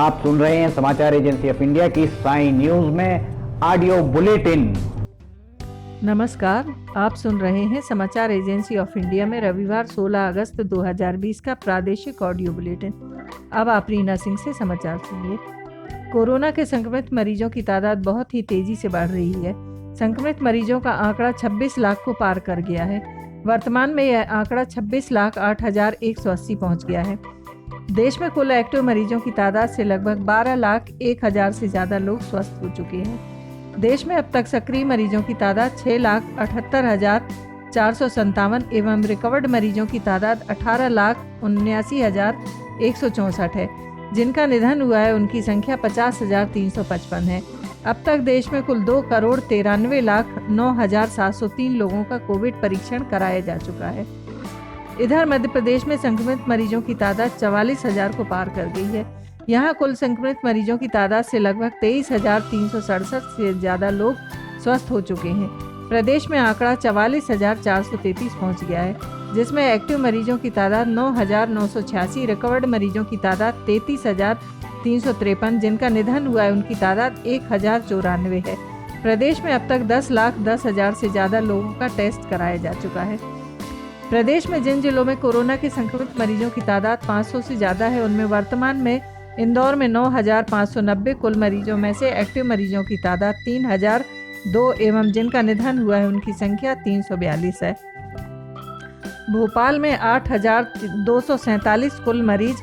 आप सुन रहे हैं समाचार एजेंसी ऑफ इंडिया की साई न्यूज में ऑडियो बुलेटिन। नमस्कार, आप सुन रहे हैं समाचार एजेंसी ऑफ इंडिया में रविवार 16 अगस्त 2020 का प्रादेशिक ऑडियो बुलेटिन। अब आप रीना सिंह से समाचार सुनिए। कोरोना के संक्रमित मरीजों की तादाद बहुत ही तेजी से बढ़ रही है। संक्रमित मरीजों का आंकड़ा 26 लाख को पार कर गया है। वर्तमान में यह आंकड़ा 26,08,180 पहुंच गया है। देश में कुल एक्टिव मरीजों की तादाद से लगभग 12,01,000 से ज़्यादा लोग स्वस्थ हो चुके हैं। देश में अब तक सक्रिय मरीजों की तादाद 6,78,457 एवं रिकवर्ड मरीजों की तादाद 18,79,164 है। जिनका निधन हुआ है उनकी संख्या 50,355 है। अब तक देश में कुल 2,93,09,703 लोगों का कोविड परीक्षण कराया जा चुका है। इधर मध्य प्रदेश में संक्रमित मरीजों की तादाद 44,000 को पार कर गई है। यहाँ कुल संक्रमित मरीजों की तादाद से लगभग 23,367 से ज़्यादा लोग स्वस्थ हो चुके हैं। प्रदेश में आंकड़ा 44,433 पहुँच गया है, जिसमें एक्टिव मरीजों की तादाद 9,986, रिकवर्ड मरीजों की तादाद 33,353, जिनका निधन हुआ है उनकी तादाद 1,094 है। प्रदेश में अब तक 10,10,000 से ज़्यादा लोगों का टेस्ट कराया जा चुका है। प्रदेश में जिन जिलों में कोरोना के संक्रमित मरीजों की तादाद 500 से ज़्यादा है, उनमें वर्तमान में इंदौर में 9,590 कुल मरीजों में से एक्टिव मरीजों की तादाद 3,002 एवं जिनका निधन हुआ है उनकी संख्या 342 है। भोपाल में 8,247 कुल मरीज,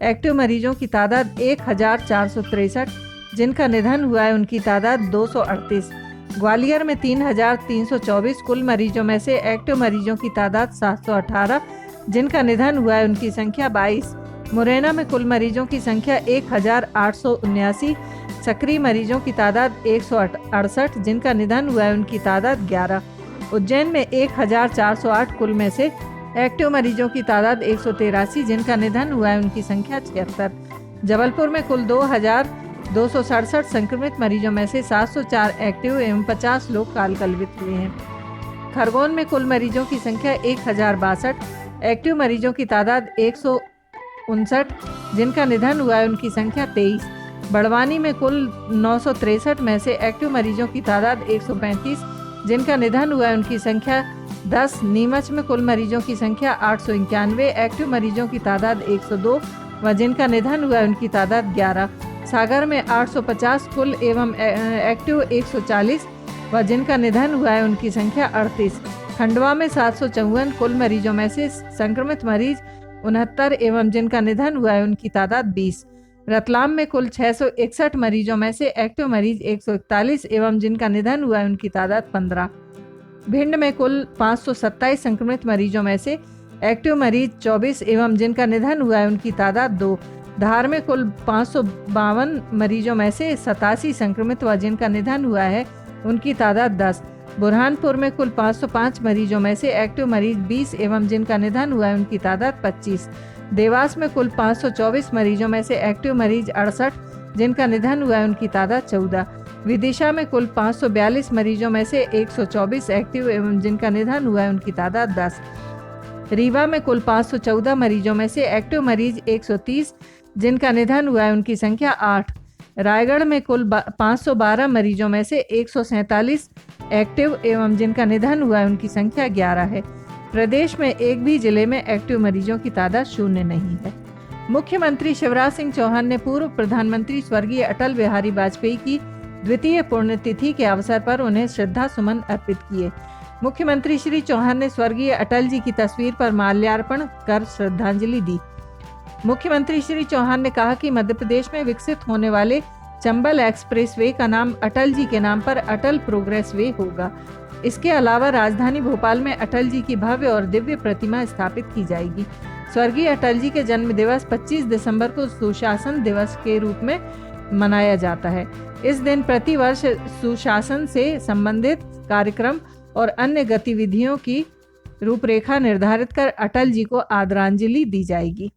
एक्टिव मरीजों की तादाद 1,463, जिनका निधन हुआ है उनकी तादाद 238। ग्वालियर में 3,324 कुल मरीजों में से एक्टिव मरीजों की तादाद 718, जिनका निधन हुआ है उनकी संख्या 22। मुरैना में कुल मरीजों की संख्या 1,879, सक्रिय मरीजों की तादाद 168, जिनका निधन हुआ है उनकी तादाद 11। उज्जैन में 1,408 कुल में से एक्टिव मरीजों की तादाद 183, जिनका निधन हुआ है उनकी संख्या 76। जबलपुर में कुल 2,267 संक्रमित मरीजों में से 704 एक्टिव एवं 50 लोग काल कलवित हुए हैं। खरगोन में कुल मरीजों की संख्या 1,062, एक्टिव मरीजों की तादाद 159, जिनका निधन हुआ है उनकी संख्या 23। बड़वानी में कुल 963 में से एक्टिव मरीजों की तादाद 135, जिनका निधन हुआ है उनकी संख्या 10। नीमच में कुल मरीजों की संख्या 891, एक्टिव मरीजों की तादाद 102 व जिनका निधन हुआ है उनकी तादाद 11। सागर में 850 कुल एवं एक्टिव 140 व जिनका निधन हुआ है उनकी संख्या 38। खंडवा में 754 कुल मरीजों में से संक्रमित मरीज 69 एवं जिनका निधन हुआ है उनकी तादाद 20। रतलाम में कुल 661 मरीजों में से एक्टिव मरीज 141 एवं जिनका निधन हुआ है उनकी तादाद 15। भिंड में कुल 527 संक्रमित मरीजों में से एक्टिव मरीज 24 एवं जिनका निधन हुआ है उनकी तादाद 2। धार में कुल 552 मरीजों में से 87 संक्रमित व जिनका निधन हुआ है उनकी तादाद 10। बुरहानपुर में कुल 505 मरीजों में से एक्टिव मरीज 20 एवं जिनका निधन हुआ है उनकी तादाद 25। देवास में कुल 524 मरीजों में से एक्टिव मरीज 68, जिनका निधन हुआ है उनकी तादाद 14। विदिशा में कुल 542 मरीजों में से 124 एक्टिव एवं जिनका निधन हुआ है उनकी तादाद 10। रीवा में कुल 514 मरीजों में से एक्टिव मरीज 130, जिनका निधन हुआ है उनकी संख्या 8। रायगढ़ में कुल 512 मरीजों में से 147 एक्टिव एवं जिनका निधन हुआ है उनकी संख्या 11 है। प्रदेश में एक भी जिले में एक्टिव मरीजों की तादाद 0 नहीं है। मुख्यमंत्री शिवराज सिंह चौहान ने पूर्व प्रधानमंत्री स्वर्गीय अटल बिहारी वाजपेयी की द्वितीय पुण्यतिथि के अवसर पर उन्हें श्रद्धा सुमन अर्पित किए। मुख्यमंत्री श्री चौहान ने स्वर्गीय अटल जी की तस्वीर पर माल्यार्पण कर श्रद्धांजलि दी। मुख्यमंत्री श्री चौहान ने कहा कि मध्य प्रदेश में विकसित होने वाले चंबल एक्सप्रेस वे का नाम अटल जी के नाम पर अटल प्रोग्रेस वे होगा। इसके अलावा राजधानी भोपाल में अटल जी की भव्य और दिव्य प्रतिमा स्थापित की जाएगी। स्वर्गीय अटल जी के जन्म दिवस 25 दिसंबर को सुशासन दिवस के रूप में मनाया जाता है। इस दिन प्रतिवर्ष सुशासन से संबंधित कार्यक्रम और अन्य गतिविधियों की रूपरेखा निर्धारित कर अटल जी को आदरांजलि दी जाएगी।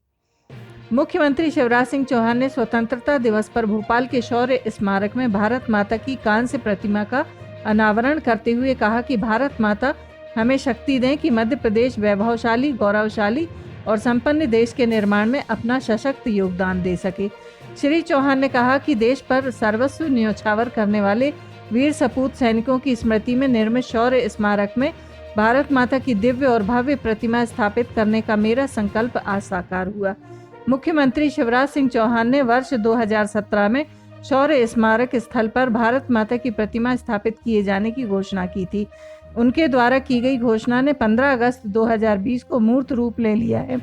मुख्यमंत्री शिवराज सिंह चौहान ने स्वतंत्रता दिवस पर भोपाल के शौर्य स्मारक में भारत माता की कांस्य प्रतिमा का अनावरण करते हुए कहा कि भारत माता हमें शक्ति दें कि मध्य प्रदेश वैभवशाली, गौरवशाली और संपन्न देश के निर्माण में अपना सशक्त योगदान दे सके। श्री चौहान ने कहा कि देश पर सर्वस्व न्योछावर करने वाले वीर सपूत सैनिकों की स्मृति में निर्मित शौर्य स्मारक में भारत माता की दिव्य और भव्य प्रतिमा स्थापित करने का मेरा संकल्प आज साकार हुआ। मुख्यमंत्री शिवराज सिंह चौहान ने वर्ष 2017 में शौर्य स्मारक स्थल पर भारत माता की प्रतिमा स्थापित किए जाने की घोषणा की थी। उनके द्वारा की गई घोषणा ने 15 अगस्त 2020 को मूर्त रूप ले लिया है।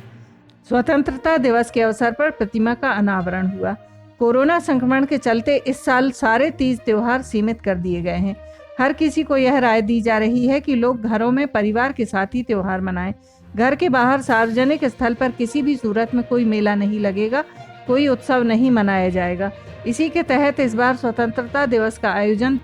स्वतंत्रता दिवस के अवसर पर प्रतिमा का अनावरण हुआ। कोरोना संक्रमण के चलते इस साल सारे तीज त्योहार सीमित कर दिए गए हैं। हर किसी को यह राय दी जा रही है कि लोग घरों में परिवार के साथ ही त्योहार मनाएं। घर के बाहर सार्वजनिक स्थल पर किसी भी सूरत में कोई मेला नहीं लगेगा, कोई उत्सव नहीं मनाया जाएगा। इसी के तहत इस बार स्वतंत्रता दिवस का आयोजन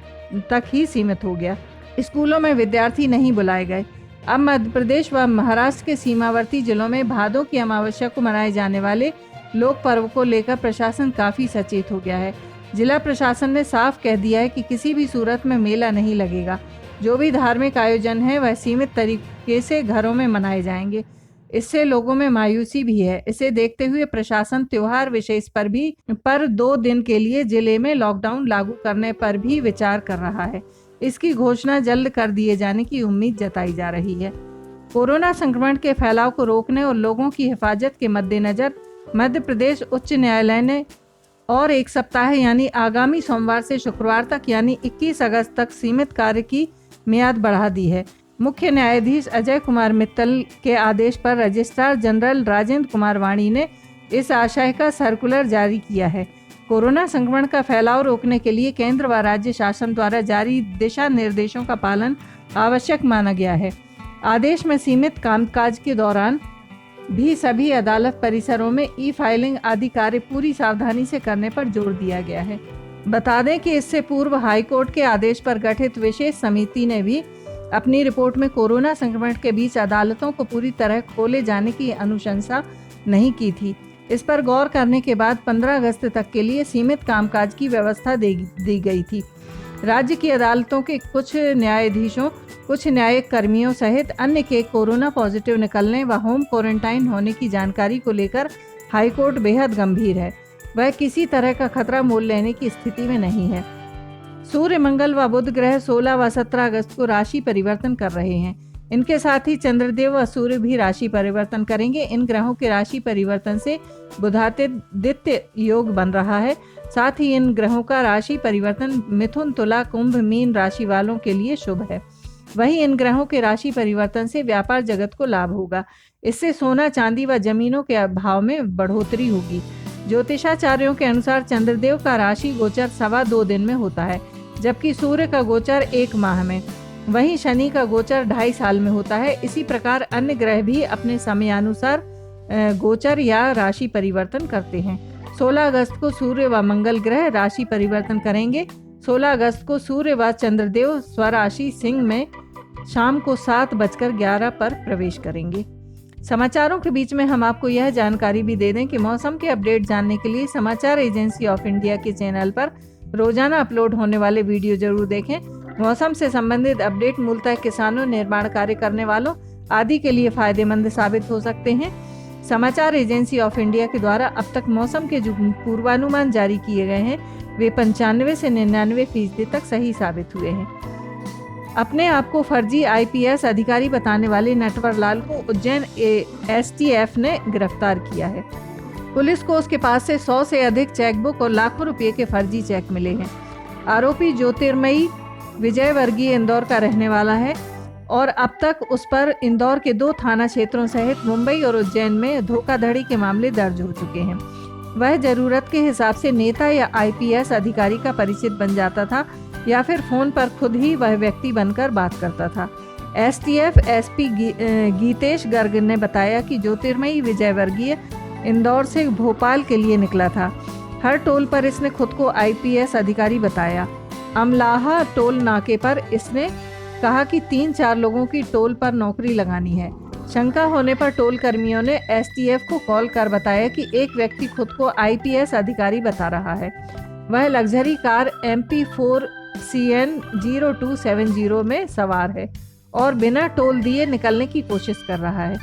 तक ही सीमित हो गया। स्कूलों में विद्यार्थी नहीं बुलाए गए। अब मध्य प्रदेश व महाराष्ट्र के सीमावर्ती जिलों में भादों की अमावस्या को मनाए जाने वाले लोक पर्व को लेकर प्रशासन काफी सचेत हो गया है। जिला प्रशासन ने साफ कह दिया है कि किसी भी सूरत में मेला नहीं लगेगा। जो भी धार्मिक आयोजन है वह सीमित तरीके से घरों में मनाए जाएंगे। इससे लोगों में मायूसी भी है। इसे देखते हुए प्रशासन त्योहार विशेष पर 2 दिन के लिए जिले में लॉकडाउन लागू करने पर भी विचार कर रहा है। इसकी घोषणा जल्द कर दिए जाने की उम्मीद जताई जा रही है। कोरोना संक्रमण के फैलाव को रोकने और लोगों की हिफाजत के मद्देनजर मध्य प्रदेश उच्च न्यायालय ने और एक सप्ताह यानी आगामी सोमवार से शुक्रवार तक यानी 21 अगस्त तक सीमित कार्य की मियाद बढ़ा दी है। मुख्य न्यायाधीश अजय कुमार मित्तल के आदेश पर रजिस्ट्रार जनरल राजेंद्र कुमार वाणी ने इस आशय का सर्कुलर जारी किया है। कोरोना संक्रमण का फैलाव रोकने के लिए केंद्र व राज्य शासन द्वारा जारी दिशा निर्देशों का पालन आवश्यक माना गया है। आदेश में सीमित कामकाज के दौरान भी सभी अदालत परिसरों में ई फाइलिंग आदि कार्य पूरी सावधानी से करने पर जोर दिया गया है। बता दें कि इससे पूर्व हाईकोर्ट के आदेश पर गठित विशेष समिति ने भी अपनी रिपोर्ट में कोरोना संक्रमण के बीच अदालतों को पूरी तरह खोले जाने की अनुशंसा नहीं की थी। इस पर गौर करने के बाद 15 अगस्त तक के लिए सीमित कामकाज की व्यवस्था दी गई थी। राज्य की अदालतों के कुछ न्यायाधीशों, कुछ न्यायिक कर्मियों सहित अन्य के कोरोना पॉजिटिव निकलने व होम क्वारंटाइन होने की जानकारी को लेकर हाईकोर्ट बेहद गंभीर है। वह किसी तरह का खतरा मोल लेने की स्थिति में नहीं है। सूर्य, मंगल व बुध ग्रह 16 व 17 अगस्त को राशि परिवर्तन कर रहे हैं। इनके साथ ही चंद्रदेव व सूर्य भी राशि परिवर्तन करेंगे। इन ग्रहों के राशि परिवर्तन से बुधादित्य योग बन रहा है। साथ ही इन ग्रहों का राशि परिवर्तन मिथुन, तुला, कुंभ, मीन राशि वालों के लिए शुभ है। वहीं इन ग्रहों के राशि परिवर्तन से व्यापार जगत को लाभ होगा। इससे सोना, चांदी व जमीनों के भाव में बढ़ोतरी होगी। ज्योतिषाचार्यों के अनुसार चंद्रदेव का राशि गोचर 2.25 दिन में होता है, जबकि सूर्य का गोचर 1 माह में, वहीं शनि का गोचर 2.5 साल में होता है। इसी प्रकार अन्य ग्रह भी अपने समयानुसार गोचर या राशि परिवर्तन करते हैं। 16 अगस्त को सूर्य व मंगल ग्रह राशि परिवर्तन करेंगे। 16 अगस्त को सूर्य व चंद्रदेव स्वराशि सिंह में शाम को 7:11 पर प्रवेश करेंगे। समाचारों के बीच में हम आपको यह जानकारी भी दे दें कि मौसम के अपडेट जानने के लिए समाचार एजेंसी ऑफ इंडिया के चैनल पर रोजाना अपलोड होने वाले वीडियो जरूर देखें। मौसम से संबंधित अपडेट मूलतः किसानों, निर्माण कार्य करने वालों आदि के लिए फायदेमंद साबित हो सकते हैं। समाचार एजेंसी ऑफ इंडिया के द्वारा अब तक मौसम के जो पूर्वानुमान जारी किए गए हैं वे 95 से 99% तक सही साबित हुए हैं। अपने आप को फर्जी IPS अधिकारी बताने वाले नटवर लाल को उज्जैन STF ने गिरफ्तार किया है। पुलिस को उसके पास से 100 से अधिक चेकबुक और लाखों रुपए के फर्जी चेक मिले हैं। आरोपी ज्योतिर्मयी विजय वर्गीय इंदौर का रहने वाला है और अब तक उस पर इंदौर के 2 थाना क्षेत्रों सहित मुंबई और उज्जैन में धोखाधड़ी के मामले दर्ज हो चुके हैं। वह जरूरत के हिसाब से नेता या IPS अधिकारी का परिचित बन जाता था या फिर फोन पर खुद ही वह व्यक्ति बनकर बात करता था। STF SP गीतेश गर्ग ने बताया कि ज्योतिर्मयी विजय वर्गीय इंदौर से भोपाल के लिए निकला था। हर टोल पर इसने खुद को IPS अधिकारी बताया। अमलाहा टोल नाके पर इसने कहा कि 3-4 लोगों की टोल पर नौकरी लगानी है। शंका होने पर टोल कर्मियों ने STF को कॉल कर बताया कि एक व्यक्ति खुद को IPS अधिकारी बता रहा है। वह लग्जरी कार MP4 CN 0270 में सवार है और बिना टोल दिए निकलने की कोशिश कर रहा है।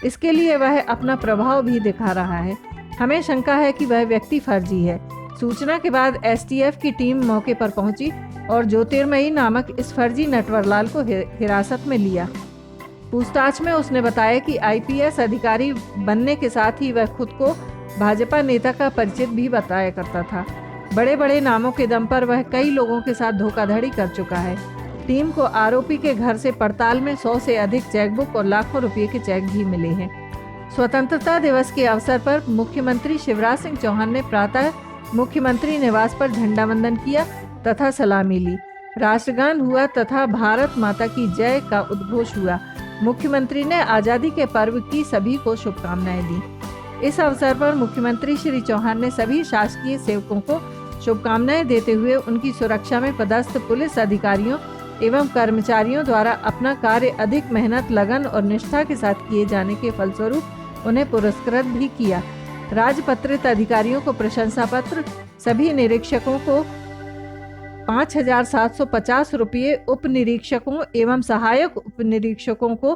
इसके लिए वह अपना प्रभाव भी दिखा रहा है। हमें शंका है कि वह व्यक्ति फर्जी है। सूचना के बाद एसटीएफ की टीम मौके पर पहुंची और ज्योतिर्मयी नामक इस फर्जी नटवरलाल को हिरासत में लिया। पूछताछ में उसने बताया कि आईपीएस अधिकारी बनने के साथ ही वह खुद को भाजपा नेता का परिचित भी बताया करता था। बड़े बड़े नामों के दम पर वह कई लोगों के साथ धोखाधड़ी कर चुका है। टीम को आरोपी के घर से पड़ताल में 100 से अधिक चेकबुक और लाखों रुपए के चेक भी मिले हैं। स्वतंत्रता दिवस के अवसर पर मुख्यमंत्री शिवराज सिंह चौहान ने प्रातः मुख्यमंत्री निवास पर झंडा वंदन किया तथा सलामी ली। राष्ट्रगान हुआ तथा भारत माता की जय का उद्घोष हुआ। मुख्यमंत्री ने आज़ादी के पर्व की सभी को शुभकामनाएं दी। इस अवसर पर मुख्यमंत्री श्री चौहान ने सभी शासकीय सेवकों को शुभकामनाएं देते हुए उनकी सुरक्षा में पदस्थ पुलिस अधिकारियों एवं कर्मचारियों द्वारा अपना कार्य अधिक मेहनत, लगन और निष्ठा के साथ किए जाने के फलस्वरूप उन्हें पुरस्कृत भी किया। राजपत्रित अधिकारियों को प्रशंसा पत्र, सभी निरीक्षकों को 5,750 रुपये, उप निरीक्षकों एवं सहायक उप निरीक्षकों को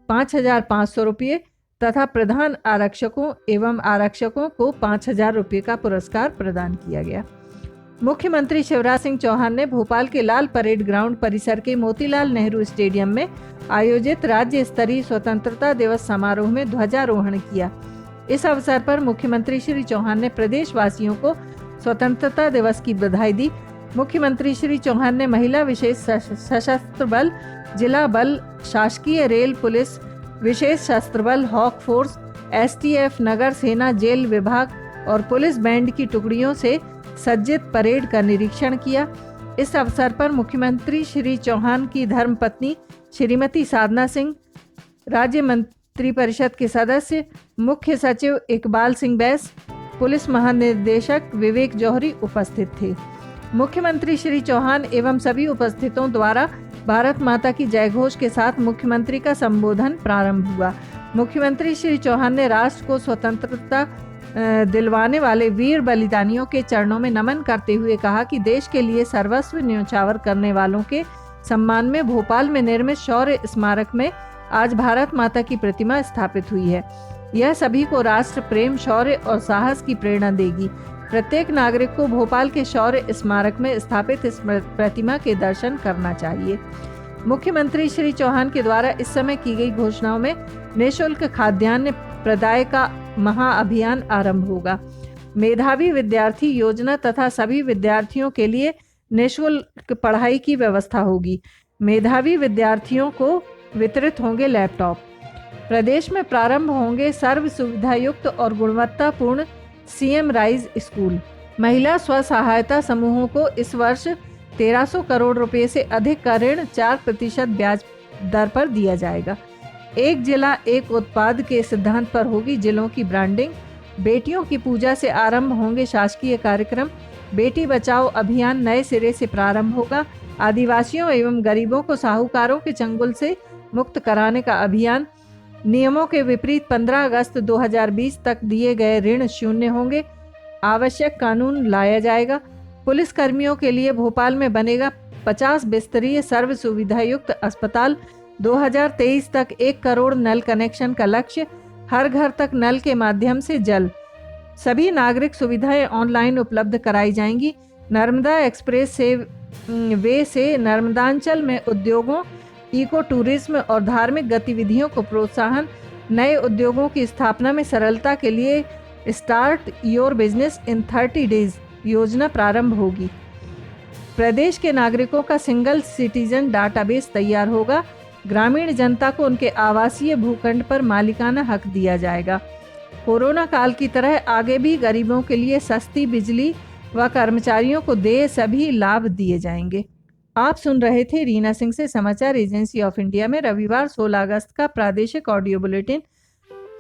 5,500 रुपये तथा प्रधान आरक्षकों एवं आरक्षकों को 5,000 रुपये का पुरस्कार प्रदान किया गया। मुख्यमंत्री शिवराज सिंह चौहान ने भोपाल के लाल परेड ग्राउंड परिसर के मोतीलाल नेहरू स्टेडियम में आयोजित राज्य स्तरीय स्वतंत्रता दिवस समारोह में ध्वजारोहण किया। इस अवसर पर मुख्यमंत्री श्री चौहान ने प्रदेशवासियों को स्वतंत्रता दिवस की बधाई दी। मुख्यमंत्री श्री चौहान ने महिला विशेष सशस्त्र बल, जिला बल, शासकीय रेल पुलिस, विशेष शस्त्र बल, हॉक फोर्स, एसटीएफ, नगर सेना, जेल विभाग और पुलिस बैंड की टुकड़ियों से सज्जित परेड का निरीक्षण किया। इस अवसर पर मुख्यमंत्री श्री चौहान की धर्मपत्नी श्रीमती साधना सिंह, राज्य मंत्रिपरिषद के सदस्य, मुख्य सचिव इकबाल सिंह बैस, पुलिस महानिदेशक विवेक जौहरी उपस्थित थे। मुख्यमंत्री श्री चौहान एवं सभी उपस्थितों द्वारा भारत माता की जय घोष के साथ मुख्यमंत्री का संबोधन प्रारंभ हुआ। मुख्यमंत्री श्री चौहान ने राष्ट्र को स्वतंत्रता दिलवाने वाले वीर बलिदानियों के चरणों में नमन करते हुए कहा कि देश के लिए सर्वस्व न्यौछावर करने वालों के सम्मान में भोपाल में निर्मित शौर्य स्मारक में आज भारत माता की प्रतिमा स्थापित हुई है। यह सभी को राष्ट्र प्रेम, शौर्य और साहस की प्रेरणा देगी। प्रत्येक नागरिक को भोपाल के शौर्य स्मारक में स्थापित इस प्रतिमा के दर्शन करना चाहिए। मुख्यमंत्री श्री चौहान के द्वारा इस समय की गई घोषणाओं में निःशुल्क खाद्यान्न प्रदाय का महाअभियान आरंभ होगा। मेधावी विद्यार्थी योजना तथा सभी विद्यार्थियों के लिए निःशुल्क पढ़ाई की व्यवस्था होगी। मेधावी विद्यार्थियों को वितरित होंगे लैपटॉप। प्रदेश में प्रारंभ होंगे सर्व सुविधायुक्त और गुणवत्तापूर्ण सीएम राइज स्कूल। महिला स्व सहायता समूहों को इस वर्ष 1300 करोड़ रुपए से अधिक का ऋण 4% ब्याज दर पर दिया जाएगा। एक जिला एक उत्पाद के सिद्धांत पर होगी जिलों की ब्रांडिंग। बेटियों की पूजा से आरंभ होंगे शासकीय कार्यक्रम। बेटी बचाओ अभियान नए सिरे से प्रारंभ होगा। आदिवासियों एवं गरीबों को साहूकारों के चंगुल से मुक्त कराने का अभियान। नियमों के विपरीत 15 अगस्त 2020 तक दिए गए ऋण शून्य होंगे। आवश्यक कानून लाया जाएगा। पुलिस कर्मियों के लिए भोपाल में बनेगा 50 बिस्तरीय सर्व सुविधायुक्त अस्पताल। 2023 तक 1 करोड़ नल कनेक्शन का लक्ष्य। हर घर तक नल के माध्यम से जल। सभी नागरिक सुविधाएं ऑनलाइन उपलब्ध कराई जाएंगी। नर्मदा एक्सप्रेस से वे से नर्मदांचल में उद्योगों, इको टूरिज्म और धार्मिक गतिविधियों को प्रोत्साहन। नए उद्योगों की स्थापना में सरलता के लिए start your business in 30 days योजना प्रारंभ होगी। प्रदेश के नागरिकों का सिंगल सिटीजन डाटाबेस तैयार होगा। ग्रामीण जनता को उनके आवासीय भूखंड पर मालिकाना हक दिया जाएगा। कोरोना काल की तरह आगे भी गरीबों के लिए सस्ती बिजली व कर्मचारियों को देय सभी लाभ दिए जाएंगे। आप सुन रहे थे रीना सिंह से समाचार एजेंसी ऑफ इंडिया में रविवार 16 अगस्त का प्रादेशिक ऑडियो बुलेटिन।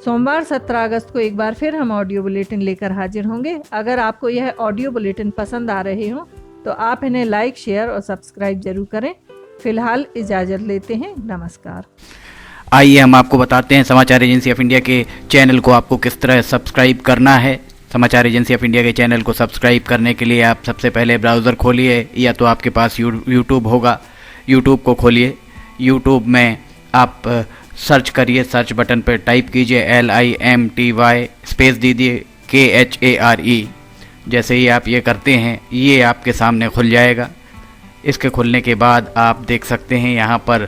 सोमवार 17 अगस्त को एक बार फिर हम ऑडियो बुलेटिन लेकर हाजिर होंगे। अगर आपको यह ऑडियो बुलेटिन पसंद आ रहे हो तो आप इन्हें लाइक, शेयर और सब्सक्राइब जरूर करें। फिलहाल इजाज़त लेते हैं। नमस्कार। आइए हम आपको बताते हैं समाचार एजेंसी ऑफ इंडिया के चैनल को आपको किस तरह सब्सक्राइब करना है। समाचार एजेंसी ऑफ इंडिया के चैनल को सब्सक्राइब करने के लिए आप सबसे पहले ब्राउज़र खोलिए या तो आपके पास यूट्यूब होगा, यूट्यूब को खोलिए। यूट्यूब में आप सर्च करिए, सर्च बटन पर टाइप कीजिए LIMTY स्पेस दीजिए KHARE। जैसे ही आप ये करते हैं ये आपके सामने खुल जाएगा। इसके खुलने के बाद आप देख सकते हैं यहाँ पर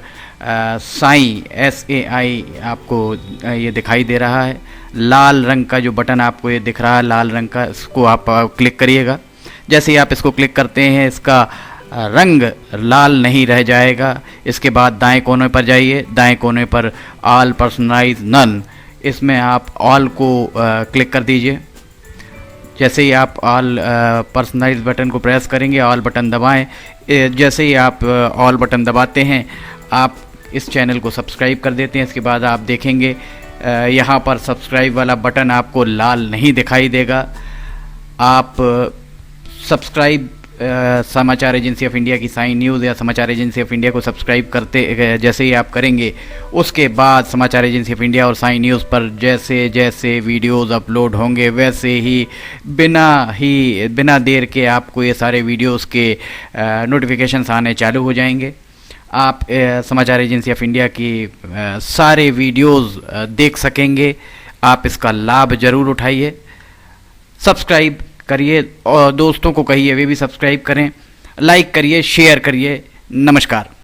साई SAI आपको ये दिखाई दे रहा है। लाल रंग का जो बटन आपको ये दिख रहा है लाल रंग का, इसको आप क्लिक करिएगा। जैसे ही आप इसको क्लिक करते हैं इसका रंग लाल नहीं रह जाएगा। इसके बाद दाएं कोने पर जाइए, दाएं कोने पर ऑल पर्सनलाइज नन, इसमें आप ऑल को क्लिक कर दीजिए। जैसे ही आप ऑल पर्सनलाइज बटन को प्रेस करेंगे, ऑल बटन दबाएं। जैसे ही आप ऑल बटन दबाते हैं आप इस चैनल को सब्सक्राइब कर देते हैं। इसके बाद आप देखेंगे यहाँ पर सब्सक्राइब वाला बटन आपको लाल नहीं दिखाई देगा। आप सब्सक्राइब समाचार एजेंसी ऑफ इंडिया की साइन न्यूज़ या समाचार एजेंसी ऑफ इंडिया को सब्सक्राइब करते जैसे ही आप करेंगे उसके बाद समाचार एजेंसी ऑफ इंडिया और साइन न्यूज़ पर जैसे जैसे वीडियोस अपलोड होंगे वैसे ही बिना देर के आपको ये सारे वीडियोस के नोटिफिकेशंस आने चालू हो जाएंगे। आप समाचार एजेंसी ऑफ इंडिया की सारे वीडियोस देख सकेंगे। आप इसका लाभ ज़रूर उठाइए, सब्सक्राइब करिए और दोस्तों को कहिए वे भी सब्सक्राइब करें, लाइक करिए, शेयर करिए। नमस्कार।